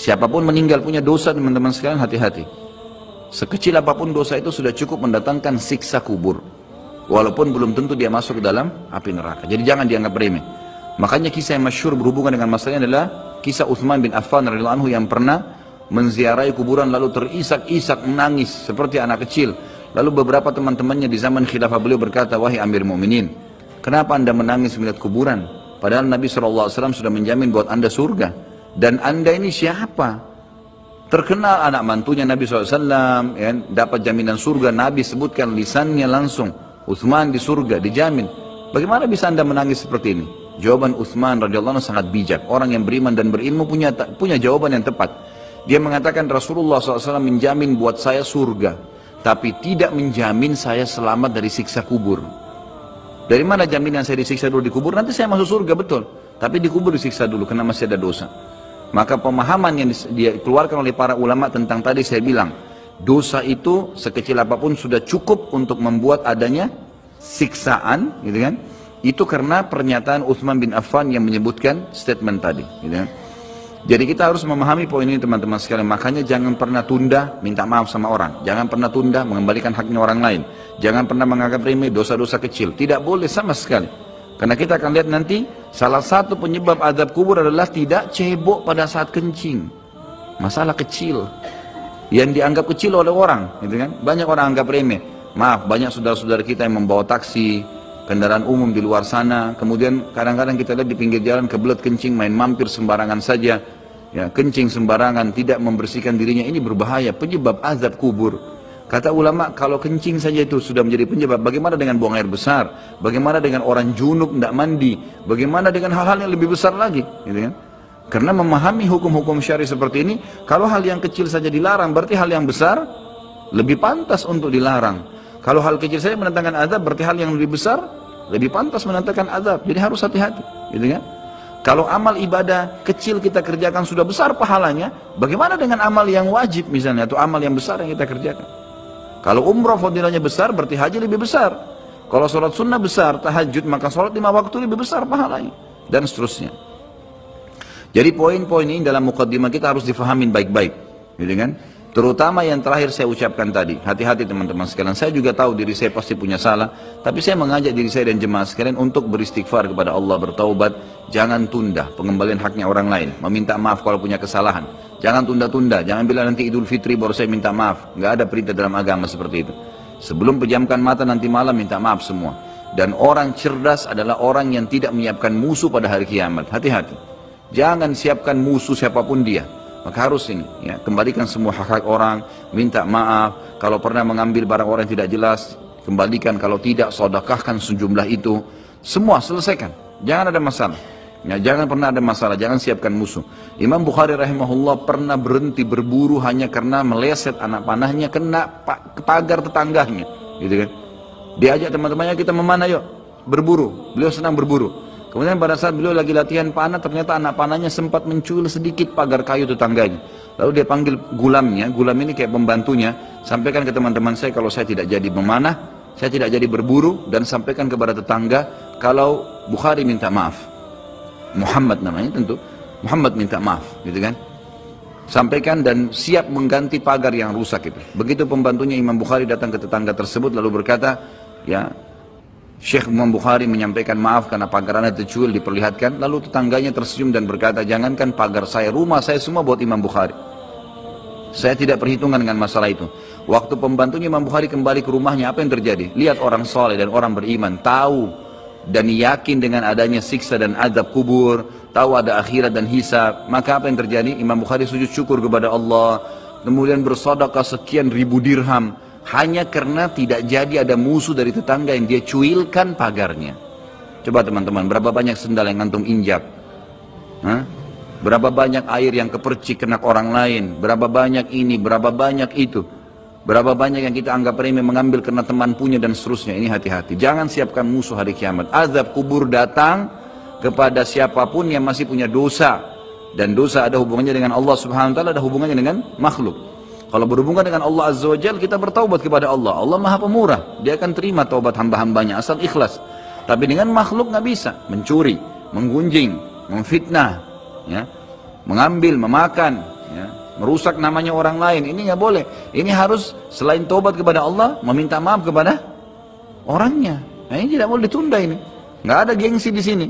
Siapapun meninggal punya dosa, teman-teman sekalian, hati-hati. Sekecil apapun dosa itu sudah cukup mendatangkan siksa kubur. Walaupun belum tentu dia masuk ke dalam api neraka. Jadi jangan dianggap remeh. Makanya kisah yang masyhur berhubungan dengan masalah ini adalah kisah Utsman bin Affan radhiyallahu anhu yang pernah menziarahi kuburan lalu terisak-isak menangis seperti anak kecil. Lalu beberapa teman-temannya di zaman khilafah beliau berkata, "Wahai Amir Mu'minin, kenapa anda menangis melihat kuburan? Padahal Nabi SAW sudah menjamin buat anda surga. Dan anda ini siapa? Terkenal anak mantunya Nabi SAW, ya, dapat jaminan surga. Nabi sebutkan lisannya langsung, Utsman di surga, dijamin. Bagaimana bisa anda menangis seperti ini?" Jawaban Utsman radhiyallahu anhu sangat bijak. Orang yang beriman dan berilmu punya jawaban yang tepat. Dia mengatakan, Rasulullah SAW menjamin buat saya surga, tapi tidak menjamin saya selamat dari siksa kubur. Dari mana jaminan saya disiksa dulu di kubur? Nanti saya masuk surga, betul. Tapi di kubur disiksa dulu karena masih ada dosa. Maka pemahaman yang dikeluarkan oleh para ulama tentang tadi saya bilang, dosa itu sekecil apapun sudah cukup untuk membuat adanya siksaan, gitu kan? Itu karena pernyataan Utsman bin Affan yang menyebutkan statement tadi, gitu kan? Jadi kita harus memahami poin ini, teman-teman sekalian. Makanya jangan pernah tunda minta maaf sama orang. Jangan pernah tunda mengembalikan haknya orang lain. Jangan pernah menganggap remeh dosa-dosa kecil. Tidak boleh sama sekali. Karena kita akan lihat nanti salah satu penyebab azab kubur adalah tidak cebok pada saat kencing. Masalah kecil yang dianggap kecil oleh orang, gitu kan? Banyak orang anggap remeh. Maaf, banyak saudara-saudara kita yang membawa taksi, kendaraan umum di luar sana, kemudian kadang-kadang kita lihat di pinggir jalan kebelet kencing, main mampir sembarangan saja, ya, kencing sembarangan, tidak membersihkan dirinya. Ini berbahaya, penyebab azab kubur. Kata ulama, kalau kencing saja itu sudah menjadi penyebab, bagaimana dengan buang air besar? Bagaimana dengan orang junub tidak mandi? Bagaimana dengan hal-hal yang lebih besar lagi, gitu kan? Karena memahami hukum-hukum syari seperti ini, kalau hal yang kecil saja dilarang, berarti hal yang besar lebih pantas untuk dilarang. Kalau hal kecil saja mendatangkan azab, berarti hal yang lebih besar lebih pantas mendatangkan azab. Jadi harus hati-hati, gitu kan? Kalau amal ibadah kecil kita kerjakan sudah besar pahalanya, bagaimana dengan amal yang wajib misalnya, atau amal yang besar yang kita kerjakan? Kalau umrah fadilahnya besar, berarti haji lebih besar. Kalau sholat sunnah besar, tahajud, maka sholat 5 waktu lebih besar pahalanya, dan seterusnya. Jadi poin-poin ini dalam mukaddimah kita harus difahamin baik-baik, gitu kan? Terutama yang terakhir saya ucapkan tadi, hati-hati teman-teman sekalian. Saya juga tahu diri saya pasti punya salah, tapi saya mengajak diri saya dan jemaah sekalian untuk beristighfar kepada Allah, bertaubat. Jangan tunda pengembalian haknya orang lain, meminta maaf kalau punya kesalahan. Jangan tunda-tunda, jangan bilang nanti Idul Fitri baru saya minta maaf. Nggak ada perintah dalam agama seperti itu. Sebelum pejamkan mata nanti malam minta maaf semua. Dan orang cerdas adalah orang yang tidak menyiapkan musuh pada hari kiamat. Hati-hati. Jangan siapkan musuh siapapun dia. Maka harus ini, ya, kembalikan semua hak-hak orang, minta maaf. Kalau pernah mengambil barang orang yang tidak jelas, kembalikan. Kalau tidak, sedekahkan sejumlah itu. Semua selesaikan. Jangan ada masalah. Ya, jangan pernah ada masalah, jangan siapkan musuh. Imam Bukhari rahimahullah pernah berhenti berburu hanya karena meleset anak panahnya kena pagar tetangganya, gitu kan? Diajak teman-temannya, kita memanah yuk, berburu. Beliau senang berburu. Kemudian pada saat beliau lagi latihan panah, ternyata anak panahnya sempat mencuil sedikit pagar kayu tetangganya. Lalu dia panggil gulamnya, gulam ini kayak pembantunya, sampaikan ke teman-teman saya kalau saya tidak jadi memanah, saya tidak jadi berburu, dan sampaikan kepada tetangga kalau Bukhari minta maaf. Muhammad namanya tentu, Muhammad minta maaf, gitu kan? Sampaikan dan siap mengganti pagar yang rusak itu. Begitu pembantunya Imam Bukhari datang ke tetangga tersebut lalu berkata, ya, Syekh Imam Bukhari menyampaikan maaf karena pagar anda tercuil, diperlihatkan. Lalu tetangganya tersenyum dan berkata, jangankan pagar saya, rumah saya semua buat Imam Bukhari. Saya tidak perhitungan dengan masalah itu. Waktu pembantunya Imam Bukhari kembali ke rumahnya, apa yang terjadi? Lihat orang soleh dan orang beriman, tahu dan yakin dengan adanya siksa dan azab kubur, tahu ada akhirat dan hisab. Maka apa yang terjadi? Imam Bukhari sujud syukur kepada Allah, kemudian bersedekah sekian ribu dirham, hanya karena tidak jadi ada musuh dari tetangga yang dia cuilkan pagarnya. Coba teman-teman, berapa banyak sendal yang antum injak? Hah? Berapa banyak air yang kepercik kena orang lain? Berapa banyak ini, berapa banyak itu? Berapa banyak yang kita anggap remeh mengambil karena teman punya dan seterusnya. Ini hati-hati. Jangan siapkan musuh hari kiamat. Azab kubur datang kepada siapapun yang masih punya dosa. Dan dosa ada hubungannya dengan Allah subhanahu wa ta'ala, ada hubungannya dengan makhluk. Kalau berhubungan dengan Allah azza wa jalla, kita bertaubat kepada Allah. Allah maha pemurah. Dia akan terima taubat hamba-hambanya asal ikhlas. Tapi dengan makhluk nggak bisa. Mencuri, menggunjing, memfitnah, ya, mengambil, memakan, ya, merusak namanya orang lain, ini nggak boleh. Ini harus selain tobat kepada Allah, meminta maaf kepada orangnya. Nah, ini tidak boleh ditunda ini. Nggak ada gengsi di sini.